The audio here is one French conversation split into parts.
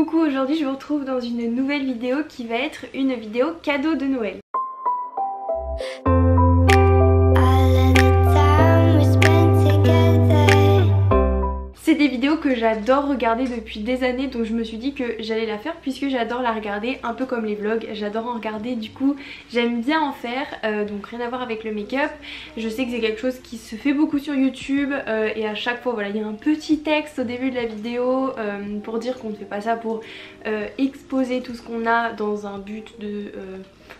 Coucou, aujourd'hui je vous retrouve dans une nouvelle vidéo qui va être une vidéo cadeau de Noël. C'est des vidéos que j'adore regarder depuis des années, donc je me suis dit que j'allais la faire puisque j'adore la regarder, un peu comme les vlogs, j'adore en regarder, du coup j'aime bien en faire, donc rien à voir avec le make-up. Je sais que c'est quelque chose qui se fait beaucoup sur YouTube et à chaque fois voilà, il y a un petit texte au début de la vidéo pour dire qu'on ne fait pas ça pour exposer tout ce qu'on a dans un but de...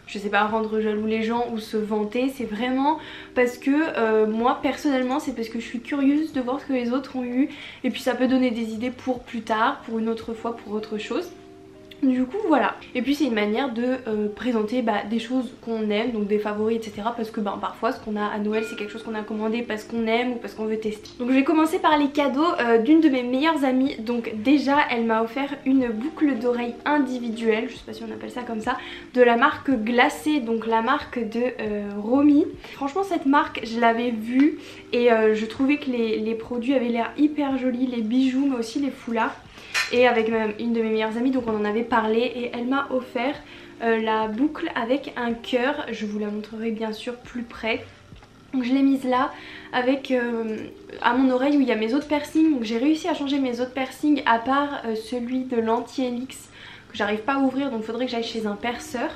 je sais pas, rendre jaloux les gens ou se vanter, c'est vraiment parce que moi personnellement c'est parce que je suis curieuse de voir ce que les autres ont eu et puis ça peut donner des idées pour plus tard, pour une autre fois, pour autre chose. Du coup voilà, et puis c'est une manière de présenter des choses qu'on aime, donc des favoris etc, parce que parfois ce qu'on a à Noël c'est quelque chose qu'on a commandé parce qu'on aime ou parce qu'on veut tester. Donc je vais commencer par les cadeaux d'une de mes meilleures amies. Donc déjà elle m'a offert une boucle d'oreille individuelle, je sais pas si on appelle ça comme ça, de la marque Glacé, donc la marque de Romy. Franchement cette marque je l'avais vue et je trouvais que les produits avaient l'air hyper jolis, les bijoux mais aussi les foulards. Et avec une de mes meilleures amies, donc on en avait parlé et elle m'a offert la boucle avec un cœur. Je vous la montrerai bien sûr plus près. Donc je l'ai mise là avec à mon oreille où il y a mes autres piercings. Donc j'ai réussi à changer mes autres piercings à part celui de l'anti-helix que j'arrive pas à ouvrir, donc il faudrait que j'aille chez un perceur.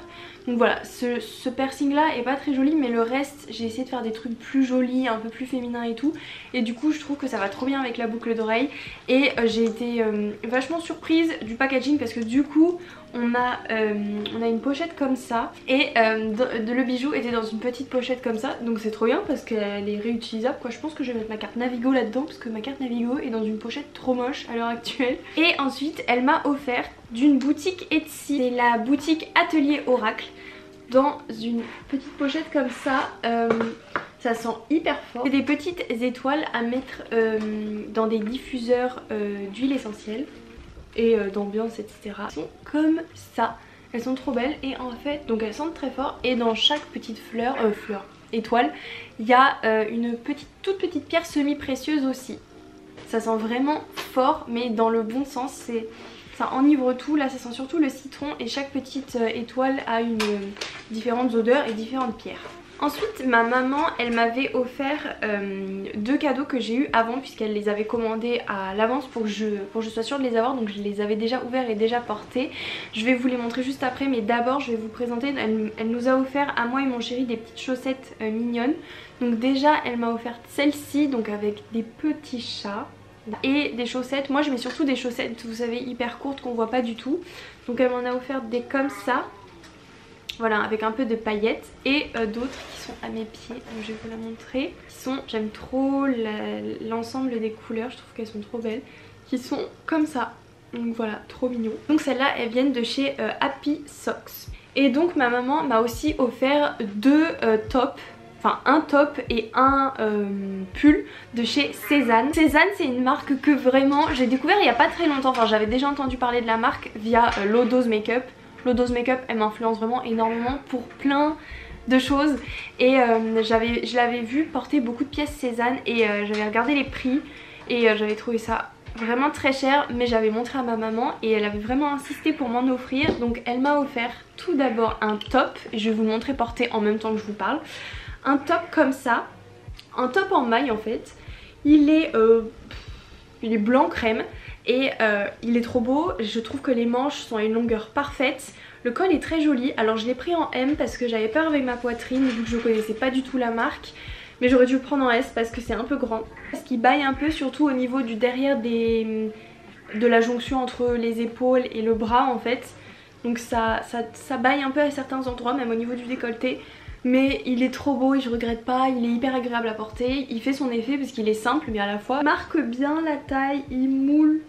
Donc voilà, ce piercing là est pas très joli, mais le reste j'ai essayé de faire des trucs plus jolis, un peu plus féminins et tout. Et du coup je trouve que ça va trop bien avec la boucle d'oreille. Et j'ai été vachement surprise du packaging parce que du coup on a une pochette comme ça. Et le bijou était dans une petite pochette comme ça. Donc c'est trop bien parce qu'elle est réutilisable quoi. Je pense que je vais mettre ma carte Navigo là-dedans parce que ma carte Navigo est dans une pochette trop moche à l'heure actuelle. Et ensuite elle m'a offert d'une boutique Etsy, c'est la boutique Atelier Oracle, dans une petite pochette comme ça. Ça sent hyper fort. C'est des petites étoiles à mettre dans des diffuseurs d'huile essentielle et d'ambiance etc. Elles sont comme ça, elles sont trop belles et en fait donc elles sentent très fort. Et dans chaque petite étoile il y a une toute petite pierre semi-précieuse aussi. Ça sent vraiment fort mais dans le bon sens, ça enivre tout. Là ça sent surtout le citron et chaque petite étoile a une différentes odeurs et différentes pierres. Ensuite ma maman elle m'avait offert deux cadeaux que j'ai eu avant puisqu'elle les avait commandés à l'avance pour que je sois sûre de les avoir. Donc je les avais déjà ouverts et déjà portés. Je vais vous les montrer juste après mais d'abord je vais vous présenter, elle nous a offert à moi et mon chéri des petites chaussettes mignonnes. Donc déjà elle m'a offert celle-ci, donc avec des petits chats et des chaussettes. Moi je mets surtout des chaussettes vous savez hyper courtes qu'on voit pas du tout. Donc elle m'en a offert des comme ça, voilà, avec un peu de paillettes et d'autres qui sont à mes pieds, donc je vais vous la montrer. J'aime trop l'ensemble des couleurs, je trouve qu'elles sont trop belles, qui sont comme ça, donc voilà, trop mignon. Donc celles-là elles viennent de chez Happy Socks. Et donc ma maman m'a aussi offert deux tops, enfin un top et un pull de chez Cézanne. Cézanne c'est une marque que vraiment j'ai découvert il y a pas très longtemps, enfin j'avais déjà entendu parler de la marque via Lodo's Makeup. Lodo's Makeup elle m'influence vraiment énormément pour plein de choses et je l'avais vu porter beaucoup de pièces Cézanne et j'avais regardé les prix et j'avais trouvé ça vraiment très cher, mais j'avais montré à ma maman et elle avait vraiment insisté pour m'en offrir. Donc elle m'a offert tout d'abord un top et je vais vous le montrer porté en même temps que je vous parle. Un top comme ça, un top en maille en fait, il est blanc crème et il est trop beau. Je trouve que les manches sont à une longueur parfaite, le col est très joli. Alors je l'ai pris en M parce que j'avais peur avec ma poitrine vu que je connaissais pas du tout la marque, mais j'aurais dû le prendre en S parce que c'est un peu grand, parce qu'il baille un peu surtout au niveau du derrière de la jonction entre les épaules et le bras en fait. Donc ça baille un peu à certains endroits, même au niveau du décolleté. Mais il est trop beau et je regrette pas, il est hyper agréable à porter, il fait son effet parce qu'il est simple mais à la fois marque bien la taille, il moule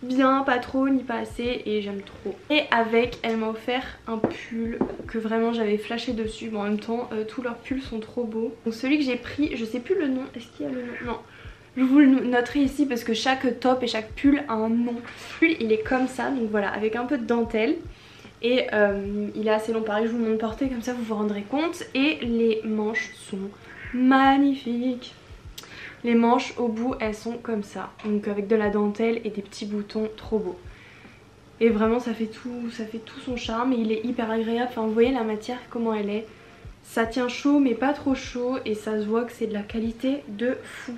bien, pas trop ni pas assez et j'aime trop. Et avec elle m'a offert un pull que vraiment j'avais flashé dessus, mais en même temps tous leurs pulls sont trop beaux. Donc celui que j'ai pris, je sais plus le nom, est-ce qu'il y a le nom? Non. Je vous le noterai ici parce que chaque top et chaque pull a un nom. Le pull il est comme ça, donc voilà, avec un peu de dentelle. Et il est assez long, pareil je vous le montre porté comme ça vous vous rendrez compte. Et les manches sont magnifiques. Les manches au bout elles sont comme ça, donc avec de la dentelle et des petits boutons trop beaux. et vraiment ça fait tout son charme et il est hyper agréable. Enfin vous voyez la matière comment elle est, ça tient chaud mais pas trop chaud et ça se voit que c'est de la qualité de fou.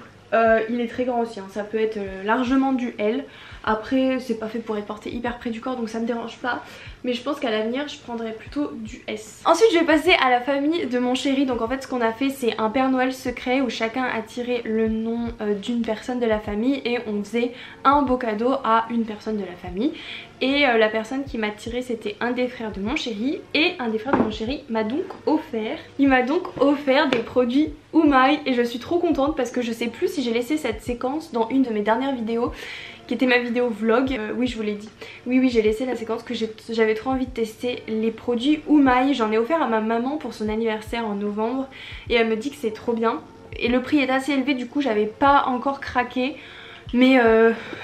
Il est très grand aussi, hein. Ça peut être largement du L. Après c'est pas fait pour être porté hyper près du corps donc ça me dérange pas. Mais je pense qu'à l'avenir je prendrais plutôt du S. Ensuite je vais passer à la famille de mon chéri. Donc en fait ce qu'on a fait c'est un Père Noël secret où chacun a tiré le nom d'une personne de la famille et on faisait un beau cadeau à une personne de la famille. Et la personne qui m'a tiré c'était un des frères de mon chéri et un des frères de mon chéri m'a donc offert, il m'a donc offert des produits Oumaï et je suis trop contente parce que je sais plus si j'ai laissé cette séquence dans une de mes dernières vidéos qui était ma vidéo vlog. Oui je vous l'ai dit, oui j'ai laissé la séquence que j'avais trop envie de tester les produits Oumaï. J'en ai offert à ma maman pour son anniversaire en novembre et elle me dit que c'est trop bien et le prix est assez élevé du coup j'avais pas encore craqué. Mais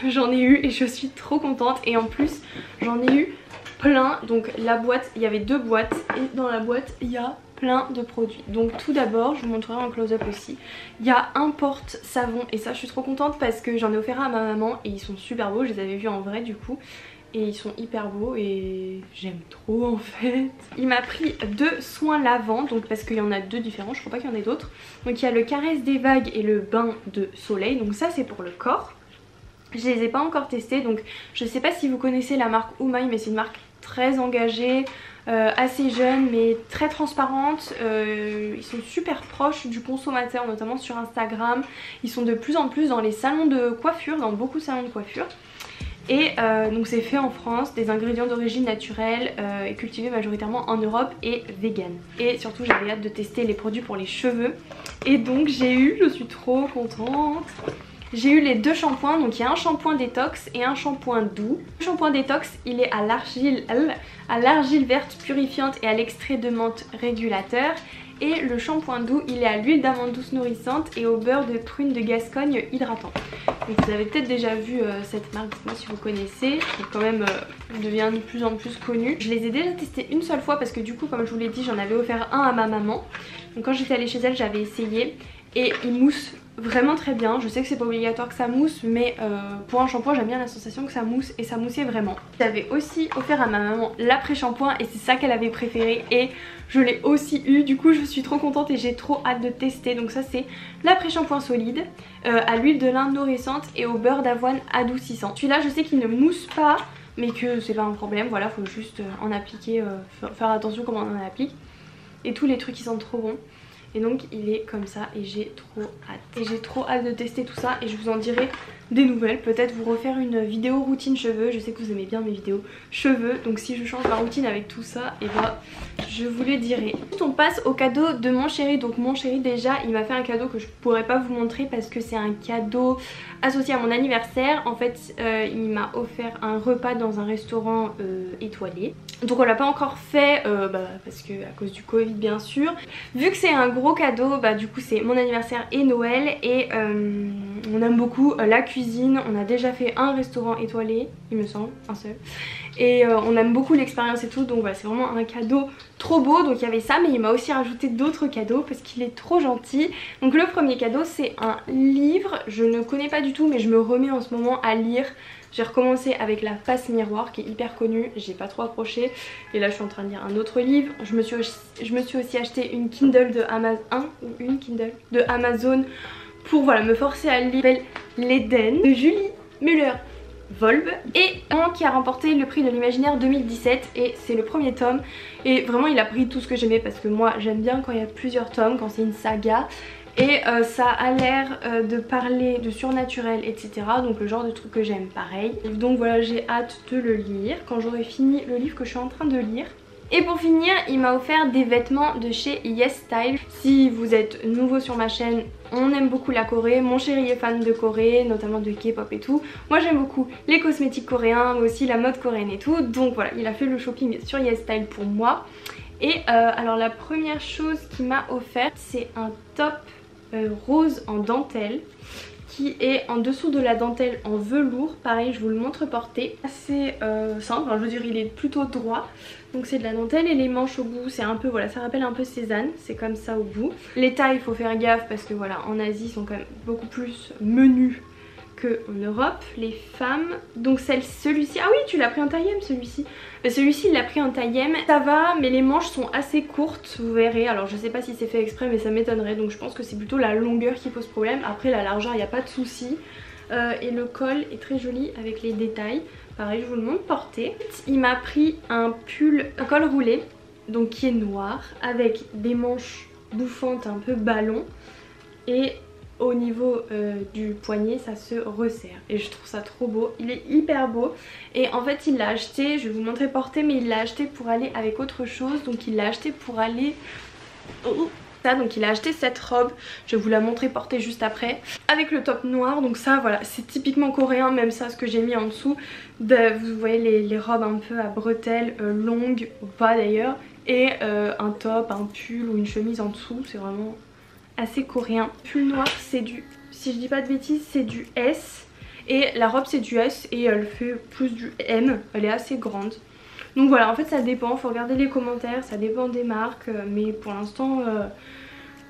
j'en ai eu et je suis trop contente et en plus j'en ai eu plein. Donc la boîte, il y avait 2 boîtes et dans la boîte il y a plein de produits. Donc tout d'abord je vous montrerai en close-up aussi, il y a un porte-savon et ça je suis trop contente parce que j'en ai offert à ma maman et ils sont super beaux, je les avais vus en vrai du coup. Et ils sont hyper beaux et j'aime trop en fait. Il m'a pris 2 soins lavants, donc parce qu'il y en a 2 différents, je crois pas qu'il y en ait d'autres. Donc il y a le caresse des vagues et le bain de soleil, donc ça c'est pour le corps. Je les ai pas encore testés, donc je sais pas si vous connaissez la marque Oumaï, mais c'est une marque très engagée, assez jeune mais très transparente. Ils sont super proches du consommateur, notamment sur Instagram. Ils sont de plus en plus dans les salons de coiffure, dans beaucoup de salons de coiffure. Et donc c'est fait en France, des ingrédients d'origine naturelle et cultivés majoritairement en Europe et vegan. Et surtout j'avais hâte de tester les produits pour les cheveux. Et donc je suis trop contente. J'ai eu les 2 shampoings, donc il y a un shampoing détox et un shampoing doux. Le shampoing détox il est à l'argile verte purifiante et à l'extrait de menthe régulateur. Et le shampoing doux il est à l'huile d'amande douce nourrissante et au beurre de prune de Gascogne hydratant. Donc vous avez peut-être déjà vu cette marque, dites-moi si vous connaissez, qui quand même devient de plus en plus connue. Je les ai déjà testés une seule fois parce que du coup comme je vous l'ai dit j'en avais offert un à ma maman. Donc quand j'étais allée chez elle j'avais essayé et il mousse vraiment très bien. Je sais que c'est pas obligatoire que ça mousse mais pour un shampoing j'aime bien la sensation que ça mousse et ça moussait vraiment. J'avais aussi offert à ma maman l'après-shampoing et c'est ça qu'elle avait préféré et je l'ai aussi eu, du coup je suis trop contente et j'ai trop hâte de tester. Donc ça c'est l'après-shampoing solide à l'huile de lin nourrissante et au beurre d'avoine adoucissant. Celui-là je sais qu'il ne mousse pas mais que c'est pas un problème, voilà faut juste en appliquer, faire attention comment on en applique. Et tous les trucs qui sentent trop bon. Et donc il est comme ça et j'ai trop hâte. Et j'ai trop hâte de tester tout ça et je vous en dirai des nouvelles. Peut-être vous refaire une vidéo routine cheveux. Je sais que vous aimez bien mes vidéos cheveux. Donc si je change ma routine avec tout ça, et bah je vous le dirai. Ensuite on passe au cadeau de mon chéri. Donc mon chéri déjà il m'a fait un cadeau que je pourrais pas vous montrer parce que c'est un cadeau associé à mon anniversaire. En fait il m'a offert un repas dans un restaurant étoilé. Donc on l'a pas encore fait parce que à cause du Covid bien sûr. Vu que c'est un gros cadeau, du coup c'est mon anniversaire et Noël et on aime beaucoup la cuisine. On a déjà fait un restaurant étoilé, il me semble, un seul. Et on aime beaucoup l'expérience et tout, donc voilà c'est vraiment un cadeau trop beau. Donc il y avait ça mais il m'a aussi rajouté d'autres cadeaux parce qu'il est trop gentil. Donc le premier cadeau c'est un livre, je ne connais pas du tout mais je me remets en ce moment à lire. J'ai recommencé avec La Face Miroir qui est hyper connue, j'ai pas trop accroché. Et là je suis en train de lire un autre livre. Je me suis aussi acheté une Kindle de Amazon pour voilà, me forcer à lire L'Éden de Julie Muller-Volb et qui a remporté le prix de l'imaginaire 2017 et c'est le premier tome et vraiment il a pris tout ce que j'aimais parce que moi j'aime bien quand il y a plusieurs tomes, quand c'est une saga. Et ça a l'air de parler de surnaturel etc. Donc le genre de truc que j'aime pareil. Donc voilà j'ai hâte de le lire quand j'aurai fini le livre que je suis en train de lire. Et pour finir il m'a offert des vêtements de chez YesStyle. Si vous êtes nouveau sur ma chaîne, on aime beaucoup la Corée. Mon chéri est fan de Corée, notamment de K-pop et tout. Moi j'aime beaucoup les cosmétiques coréens mais aussi la mode coréenne et tout. Donc voilà il a fait le shopping sur YesStyle pour moi. Et alors la première chose qu'il m'a offert c'est un top rose en dentelle qui est en dessous de la dentelle en velours. Pareil je vous le montre porté, assez simple, enfin, je veux dire il est plutôt droit. Donc c'est de la dentelle et les manches au bout c'est un peu voilà, ça rappelle un peu Cézanne, c'est comme ça au bout. Les tailles il faut faire gaffe parce que voilà en Asie ils sont quand même beaucoup plus menus qu'en Europe, les femmes, donc celui-ci, ah oui tu l'as pris en taille M celui-ci, celui-ci il l'a pris en taille M, ça va mais les manches sont assez courtes, vous verrez, alors je sais pas si c'est fait exprès mais ça m'étonnerait, donc je pense que c'est plutôt la longueur qui pose problème, après la largeur il n'y a pas de souci. Et le col est très joli avec les détails, pareil je vous le montre porté. Il m'a pris un pull, un col roulé, donc qui est noir, avec des manches bouffantes un peu ballon, et au niveau du poignet ça se resserre et je trouve ça trop beau, il est hyper beau. Et en fait il l'a acheté, je vais vous montrer porté, mais il l'a acheté pour aller avec autre chose, donc il l'a acheté pour aller... Ça, donc il a acheté cette robe, je vais vous la montrer portée juste après, avec le top noir, donc ça voilà c'est typiquement coréen, même ça ce que j'ai mis en dessous, vous voyez les robes un peu à bretelles, longues ou pas d'ailleurs, et un top, un pull ou une chemise en dessous, c'est vraiment assez coréen. Pull noir c'est du, si je dis pas de bêtises, c'est du S, et la robe c'est du S et elle fait plus du M, elle est assez grande. Donc voilà, en fait ça dépend, faut regarder les commentaires, ça dépend des marques, mais pour l'instant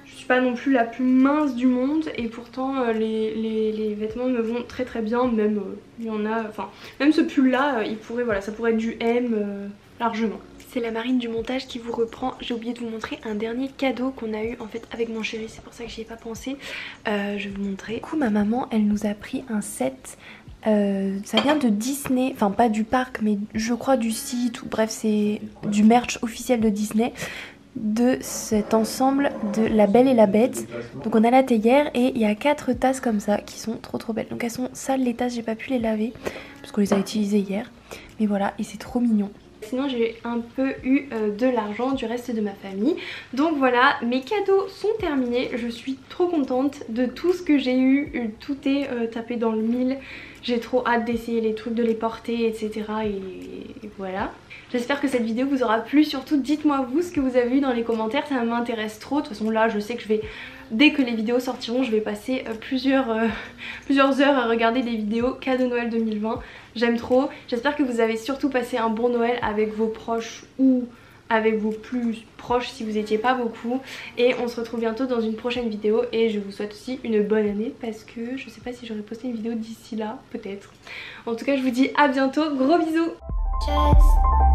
je suis pas non plus la plus mince du monde et pourtant les vêtements me vont très très bien, même il y en a, enfin même ce pull là, il pourrait, voilà, ça pourrait être du M largement. C'est la Marine du montage qui vous reprend. J'ai oublié de vous montrer un dernier cadeau qu'on a eu en fait avec mon chéri, c'est pour ça que j'y ai pas pensé. Je vais vous montrer. Du coup ma maman elle nous a pris un set. Ça vient de Disney, enfin pas du parc mais je crois du site, ou bref c'est du merch officiel de Disney, de cet ensemble de La Belle et la Bête. Donc on a la théière et il y a 4 tasses comme ça qui sont trop belles. Donc elles sont sales les tasses, j'ai pas pu les laver parce qu'on les a utilisées hier, mais voilà, et c'est trop mignon. Sinon j'ai un peu eu de l'argent du reste de ma famille. Donc voilà, mes cadeaux sont terminés. Je suis trop contente de tout ce que j'ai eu. Tout est tapé dans le mille. J'ai trop hâte d'essayer les trucs, de les porter, etc. Et voilà. J'espère que cette vidéo vous aura plu. Surtout dites-moi vous ce que vous avez eu dans les commentaires. Ça m'intéresse trop. De toute façon là je sais que je vais... Dès que les vidéos sortiront, je vais passer plusieurs heures à regarder des vidéos cadeau Noël 2020. J'aime trop. J'espère que vous avez surtout passé un bon Noël avec vos proches ou avec vos plus proches si vous n'étiez pas beaucoup. Et on se retrouve bientôt dans une prochaine vidéo. Et je vous souhaite aussi une bonne année parce que je sais pas si j'aurai posté une vidéo d'ici là, peut-être. En tout cas, je vous dis à bientôt. Gros bisous. Tchuss.